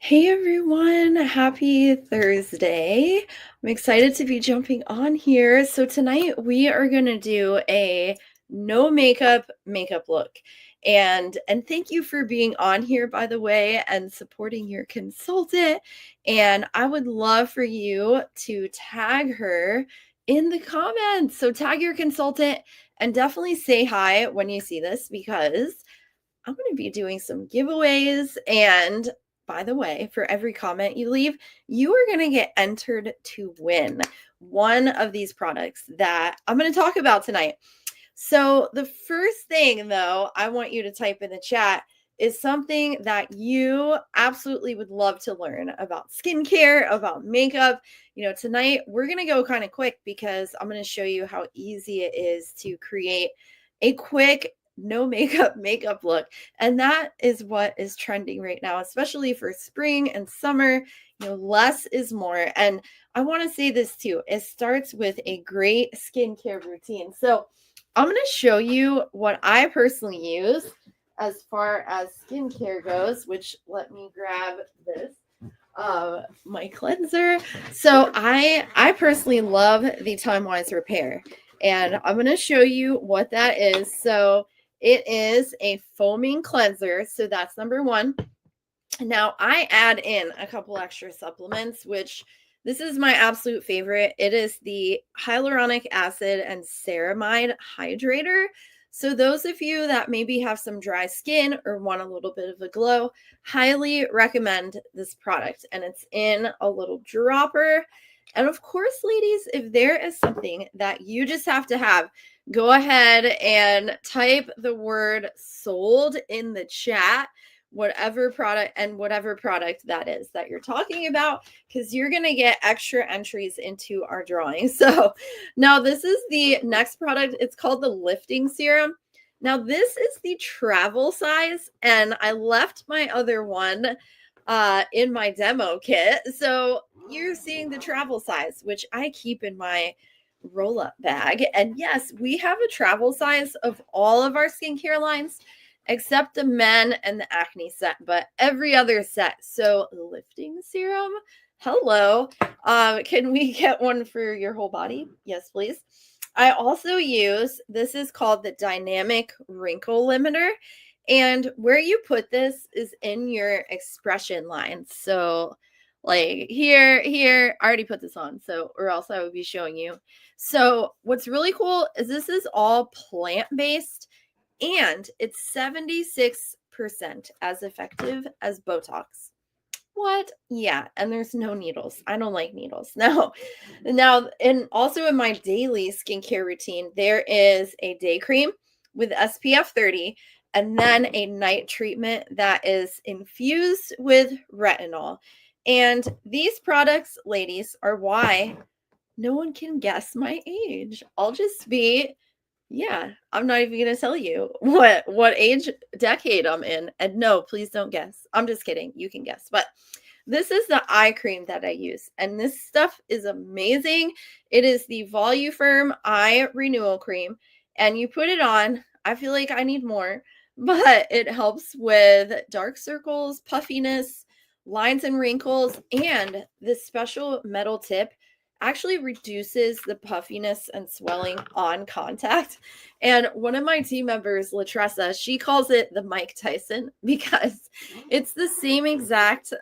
Hey everyone, happy Thursday. I'm excited to be jumping on here. So tonight we are going to do a no makeup look. And thank you for being on here by the way and supporting your consultant. And I would love for you to tag her in the comments. So tag your consultant and definitely say hi when you see this because I'm going to be doing some giveaways. And by the way, for every comment you leave, you are going to get entered to win one of these products that I'm going to talk about tonight. So, the first thing, though, I want you to type in the chat is something that you absolutely would love to learn about skincare, about makeup. Tonight we're going to go kind of quick because I'm going to show you how easy it is to create a quick no makeup look. And that is what is trending right now, especially for spring and summer. Less is more. And I want to say this too. It starts with a great skincare routine. So, I'm going to show you what I personally use as far as skincare goes, which let me grab this my cleanser. So I personally love the Time Wise Repair, and I'm going to show you what that is. So it is a foaming cleanser, so that's number one. Now I add in a couple extra supplements, which this is my absolute favorite. It is the hyaluronic acid and ceramide hydrator. So those of you that maybe have some dry skin or want a little bit of a glow, highly recommend this product. And it's in a little dropper. And of course, ladies, if there is something that you just have to have, go ahead and type the word sold in the chat, whatever product that is that you're talking about, because you're going to get extra entries into our drawing. So now this is the next product. It's called the lifting serum. Now this is the travel size, and I left my other one in my demo kit. So you're seeing the travel size, which I keep in my roll-up bag. And yes, we have a travel size of all of our skincare lines except the men and the acne set, but every other set. So lifting serum, hello. Can we get one for your whole body? Yes, please. I also use, this is called the dynamic wrinkle limiter. And where you put this is in your expression line. So like here, I already put this on, so or else I would be showing you. So what's really cool is this is all plant-based and it's 76% as effective as Botox. What? Yeah, and there's no needles. I don't like needles. No. Now, and also in my daily skincare routine, there is a day cream with SPF 30 and then a night treatment that is infused with retinol. And these products, ladies, are why no one can guess my age. I'll just be, yeah, I'm not even gonna tell you what age decade I'm in. And no, please don't guess. I'm just kidding. You can guess. But this is the eye cream that I use, and this stuff is amazing. It is the Voluferm Eye Renewal Cream, and you put it on. I feel like I need more, but it helps with dark circles, puffiness, lines and wrinkles, and this special metal tip actually reduces the puffiness and swelling on contact. And one of my team members, Latressa, she calls it the Mike Tyson because it's the same exact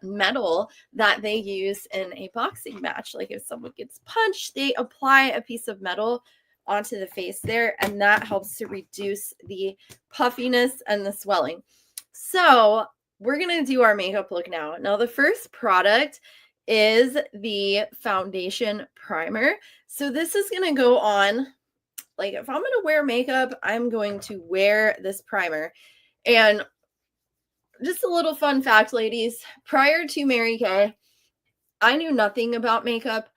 metal that they use in a boxing match. Like if someone gets punched, they apply a piece of metal onto the face there, and that helps to reduce the puffiness and the swelling. So we're going to do our makeup look now. Now, the first product is the foundation primer. So this is going to go on, like if I'm going to wear makeup, I'm going to wear this primer. And just a little fun fact, ladies, prior to Mary Kay, I knew nothing about makeup.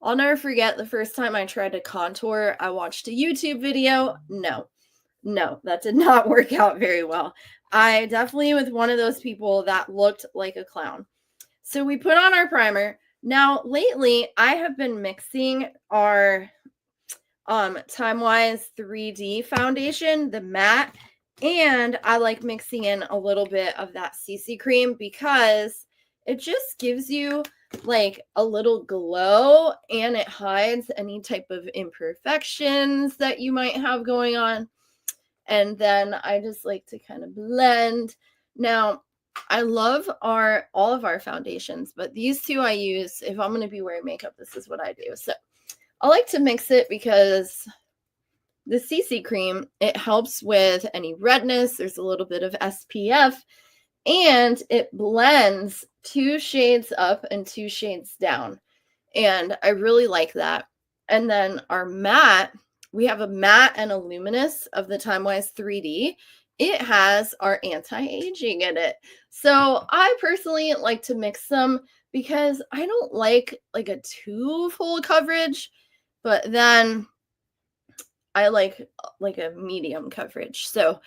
I'll never forget the first time I tried to contour. I watched a YouTube video. No, that did not work out very well. I definitely was one of those people that looked like a clown. So we put on our primer. Now, lately, I have been mixing our Time Wise 3D foundation, the matte, and I like mixing in a little bit of that CC cream because It just gives you like a little glow, and it hides any type of imperfections that you might have going on. And then I just like to kind of blend. Now, I love all of our foundations, but these two I use if I'm going to be wearing makeup. This is what I do. So I like to mix it because the CC cream, it helps with any redness. There's a little bit of SPF, and it blends 2 shades up and 2 shades down. And I really like that. And then our matte, we have a matte and a luminous of the Timewise 3D. It has our anti-aging in it. So I personally like to mix them because I don't like a too full coverage, but then I like a medium coverage. So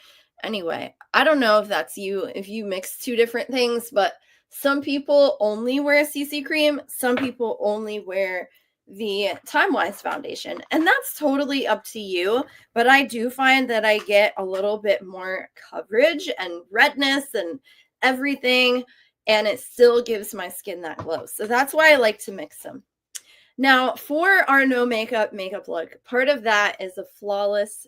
anyway, I don't know if that's you, if you mix 2 different things, but some people only wear CC cream. Some people only wear the Timewise foundation, and that's totally up to you. But I do find that I get a little bit more coverage and redness and everything, and it still gives my skin that glow. So that's why I like to mix them. Now, for our no makeup look, part of that is a flawless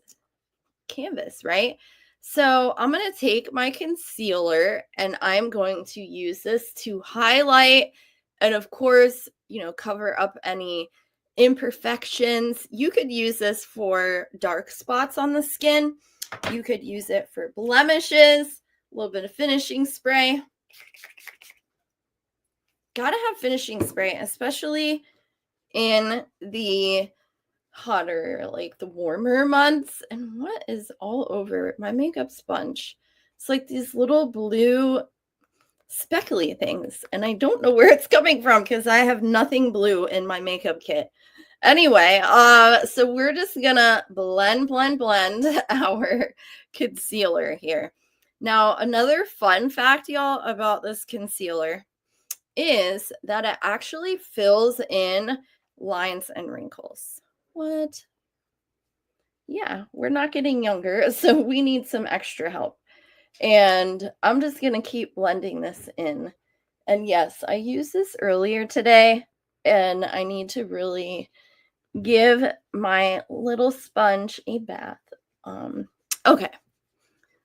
canvas, right? So I'm going to take my concealer and I'm going to use this to highlight and, of course, cover up any imperfections. You could use this for dark spots on the skin. You could use it for blemishes, a little bit of finishing spray. Gotta have finishing spray, especially in the hotter, like the warmer months. And what is all over my makeup sponge? It's like these little blue speckly things, and I don't know where it's coming from because I have nothing blue in my makeup kit. Anyway, so we're just gonna blend our concealer here. Now, another fun fact, y'all, about this concealer is that it actually fills in lines and wrinkles. What? Yeah, we're not getting younger, so we need some extra help. And I'm just going to keep blending this in. And yes, I used this earlier today, and I need to really give my little sponge a bath. Okay,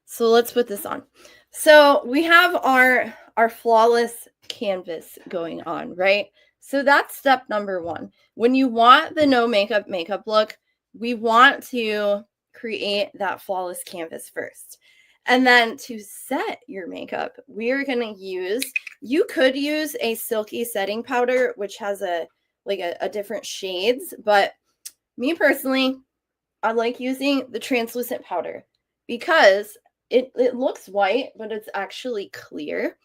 so let's put this on. So we have our flawless canvas going on, right? So that's step number 1. When you want the no makeup look, we want to create that flawless canvas first. And then to set your makeup, we're going to you could use a silky setting powder, which has a different shades. But me personally, I like using the translucent powder because it looks white, but it's actually clear.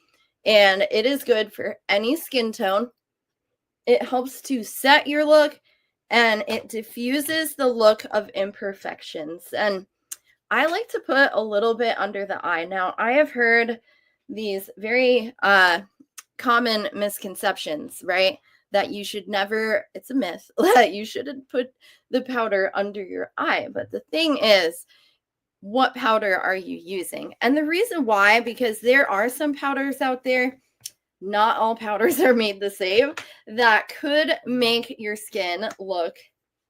And it is good for any skin tone. It helps to set your look, and it diffuses the look of imperfections. And I like to put a little bit under the eye. Now, I have heard these very common misconceptions, right? That you should never, it's a myth, that you shouldn't put the powder under your eye. But the thing is, what powder are you using? And the reason why, because there are some powders out there, not all powders are made the same, that could make your skin look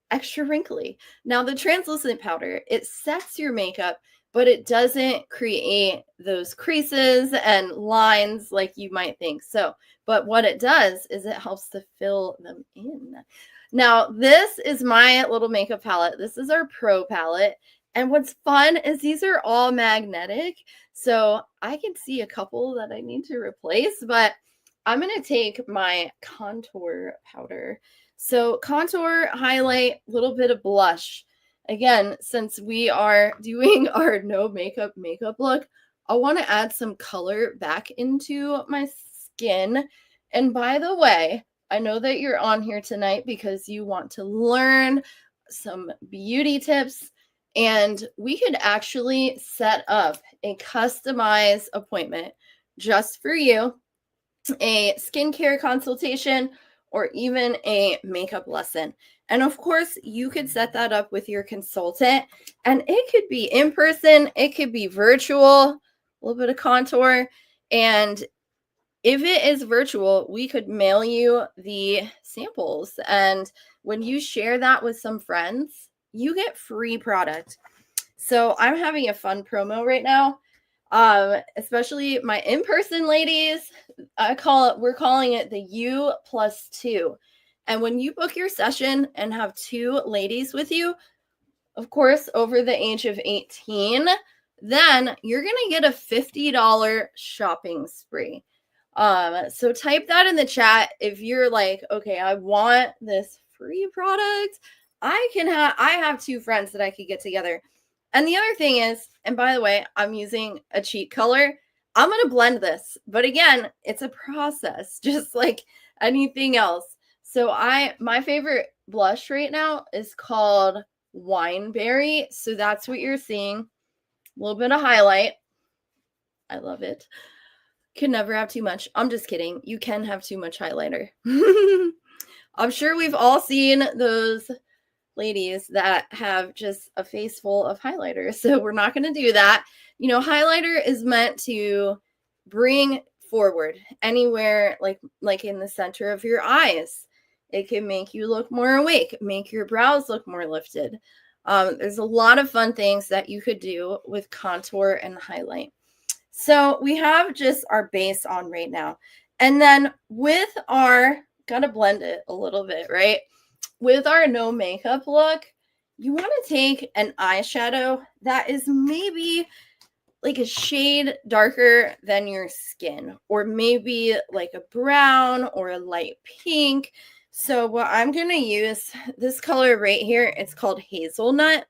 extra wrinkly. Now, the translucent powder, it sets your makeup, but it doesn't create those creases and lines like you might think. So, but what it does is it helps to fill them in. Now, this is my little makeup palette. This is our Pro palette. And what's fun is these are all magnetic. So I can see a couple that I need to replace, but I'm going to take my contour powder. So contour, highlight, a little bit of blush. Again, since we are doing our no makeup look, I want to add some color back into my skin. And by the way, I know that you're on here tonight because you want to learn some beauty tips. And we could actually set up a customized appointment just for you, a skincare consultation, or even a makeup lesson. And of course, you could set that up with your consultant, and it could be in person, it could be virtual, a little bit of contour, and If it is virtual, we could mail you the samples. And when you share that with some friends, you get free product. So I'm having a fun promo right now. Especially my in-person ladies. We're calling it the U+2. And when you book your session and have 2 ladies with you, of course, over the age of 18, then you're going to get a $50 shopping spree. So type that in the chat if you're like, okay, I want this free product. I have 2 friends that I could get together. And the other thing is, and by the way, I'm using a cheat color. I'm going to blend this. But again, it's a process, just like anything else. So my favorite blush right now is called Wineberry. So that's what you're seeing. A little bit of highlight. I love it. Can never have too much. I'm just kidding. You can have too much highlighter. I'm sure we've all seen those ladies that have just a face full of highlighter. So we're not going to do that. You know, highlighter is meant to bring forward anywhere like in the center of your eyes. It can make you look more awake, make your brows look more lifted. There's a lot of fun things that you could do with contour and highlight. So we have just our base on right now. And then with our, gotta blend it a little bit, right? With our no makeup look, you want to take an eyeshadow that is maybe like a shade darker than your skin, or maybe like a brown or a light pink. So what I'm going to use, this color right here, it's called Hazelnut.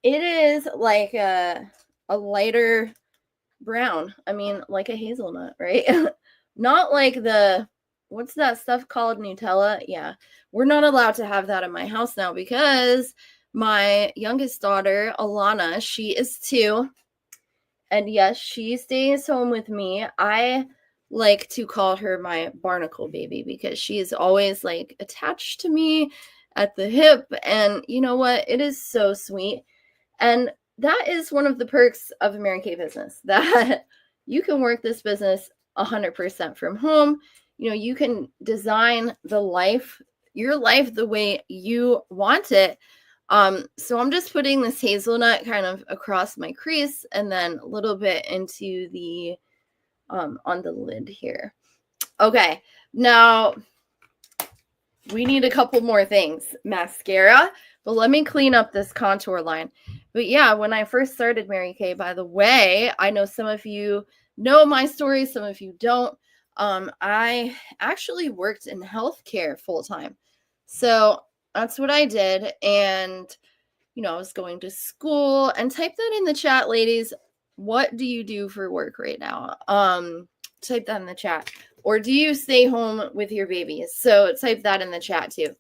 It is like a lighter brown. I mean, like a hazelnut, right? Not like what's that stuff called? Nutella? Yeah. We're not allowed to have that in my house now because my youngest daughter, Alana, she is 2. And yes, she stays home with me. I like to call her my barnacle baby because she is always like attached to me at the hip. And you know what? It is so sweet. And that is one of the perks of a Mary Kay business, that you can work this business 100% from home. You know, you can design your life the way you want it. So I'm just putting this hazelnut kind of across my crease and then a little bit into the on the lid here. Okay, now we need a couple more things. Mascara, but let me clean up this contour line. But yeah, when I first started Mary Kay, by the way, I know some of you know my story, some of you don't. I actually worked in healthcare full time. So that's what I did. And, you know, I was going to school, and type that in the chat, ladies. What do you do for work right now? Type that in the chat. Or do you stay home with your babies? So type that in the chat too.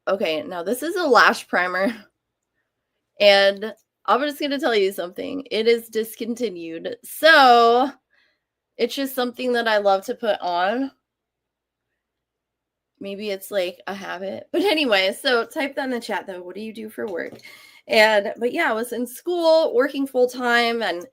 Okay, now this is a lash primer. And I'm just going to tell you something. It is discontinued. So it's just something that I love to put on. Maybe it's like a habit. But anyway, so type that in the chat though. What do you do for work? But yeah, I was in school working full time, and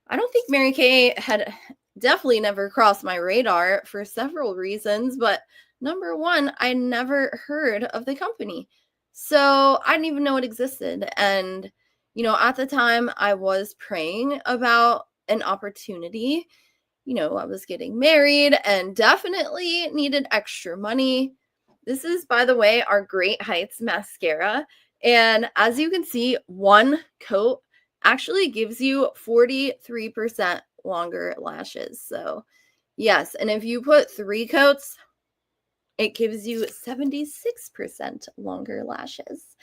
I don't think Mary Kay had definitely never crossed my radar for several reasons. But number one, I never heard of the company. So I didn't even know it existed. And, you know, at the time I was praying about an opportunity. You know, I was getting married and definitely needed extra money. This is, by the way, our Great Heights mascara. And as you can see, one coat actually gives you 43% longer lashes. So yes, and if you put 3 coats, it gives you 76% longer lashes.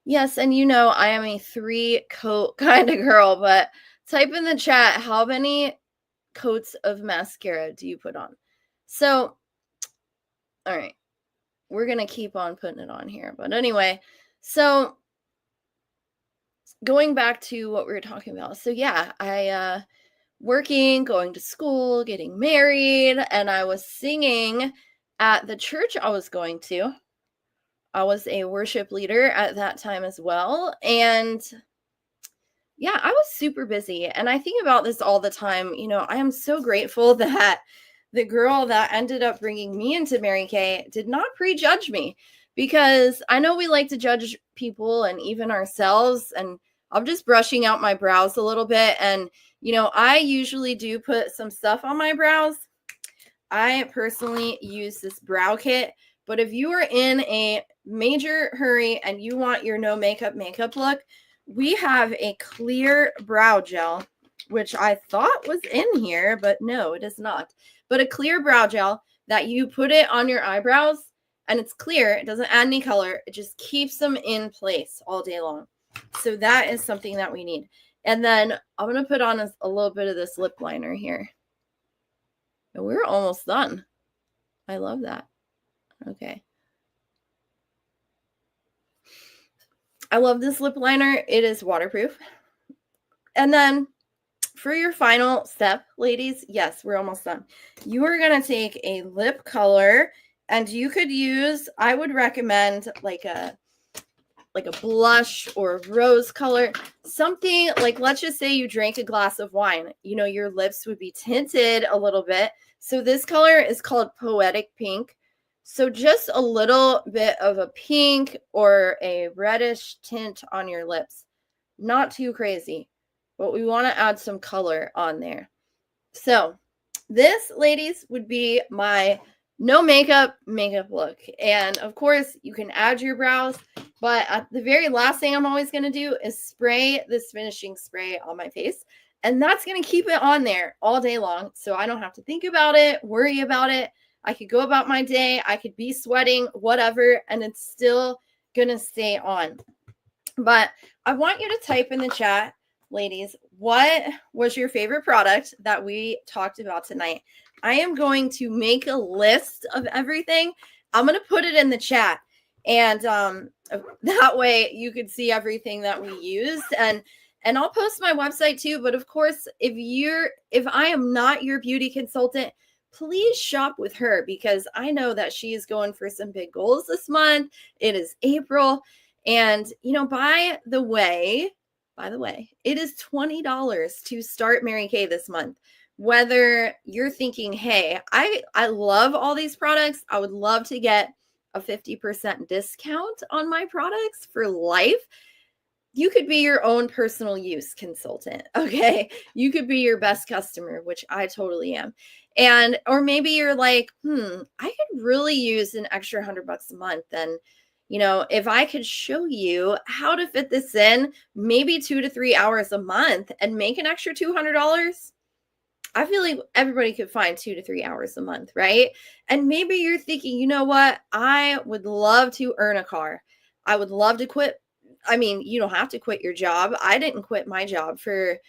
Yes, and you know, I am a 3-coat kind of girl, but type in the chat, how many coats of mascara do you put on? So, all right, we're going to keep on putting it on here. But anyway, so going back to what we were talking about. So yeah, I working, going to school, getting married, and I was singing at the church I was going to. I was a worship leader at that time as well. And Yeah, I was super busy. And I think about this all the time. I am so grateful that the girl that ended up bringing me into Mary Kay did not prejudge me, because I know we like to judge people and even ourselves. And I'm just brushing out my brows a little bit. And, I usually do put some stuff on my brows. I personally use this brow kit, but if you are in a major hurry and you want your no makeup look, we have a clear brow gel, which I thought was in here, but no, it is not. But a clear brow gel that you put it on your eyebrows, and it's clear. It doesn't add any color. It just keeps them in place all day long. So that is something that we need. And then I'm going to put on a little bit of this lip liner here. And we're almost done. I love that. Okay. I love this lip liner. It is waterproof. And then for your final step, ladies, yes, we're almost done. You are going to take a lip color, and you could use, I would recommend like a blush or rose color, something like, let's just say you drank a glass of wine, your lips would be tinted a little bit. So this color is called Poetic Pink. So just a little bit of a pink or a reddish tint on your lips. Not too crazy, but we want to add some color on there. So this, ladies, would be my no makeup look. And of course, you can add your brows, but the very last thing I'm always going to do is spray this finishing spray on my face. And that's going to keep it on there all day long. So I don't have to think about it, worry about it. I could go about my day. I could be sweating, whatever, and it's still going to stay on. But I want you to type in the chat, ladies, what was your favorite product that we talked about tonight? I am going to make a list of everything. I'm going to put it in the chat. And that way you could see everything that we used. And I'll post my website too. But of course, if I am not your beauty consultant, please shop with her, because I know that she is going for some big goals this month. It is April. And, by the way, it is $20 to start Mary Kay this month. Whether you're thinking, hey, I love all these products, I would love to get a 50% discount on my products for life. You could be your own personal use consultant. Okay. You could be your best customer, which I totally am. Or maybe you're like, I could really use an extra $100 a month. And, if I could show you how to fit this in, maybe 2 to 3 hours a month and make an extra $200, I feel like everybody could find 2 to 3 hours a month, right? And maybe you're thinking, you know what? I would love to earn a car. I would love to quit. I mean, you don't have to quit your job. I didn't quit my job for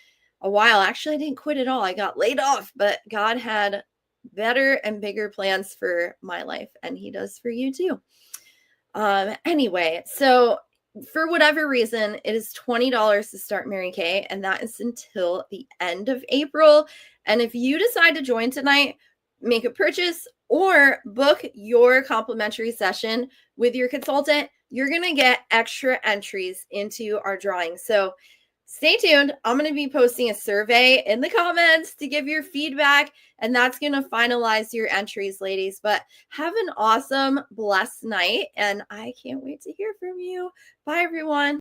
a while. Actually, I didn't quit at all. I got laid off, but God had better and bigger plans for my life, and He does for you too. Anyway, so for whatever reason, it is $20 to start Mary Kay, and that is until the end of April. And if you decide to join tonight, make a purchase or book your complimentary session with your consultant, you're going to get extra entries into our drawing. So stay tuned. I'm going to be posting a survey in the comments to give your feedback, and that's going to finalize your entries, ladies. But have an awesome, blessed night, and I can't wait to hear from you. Bye, everyone.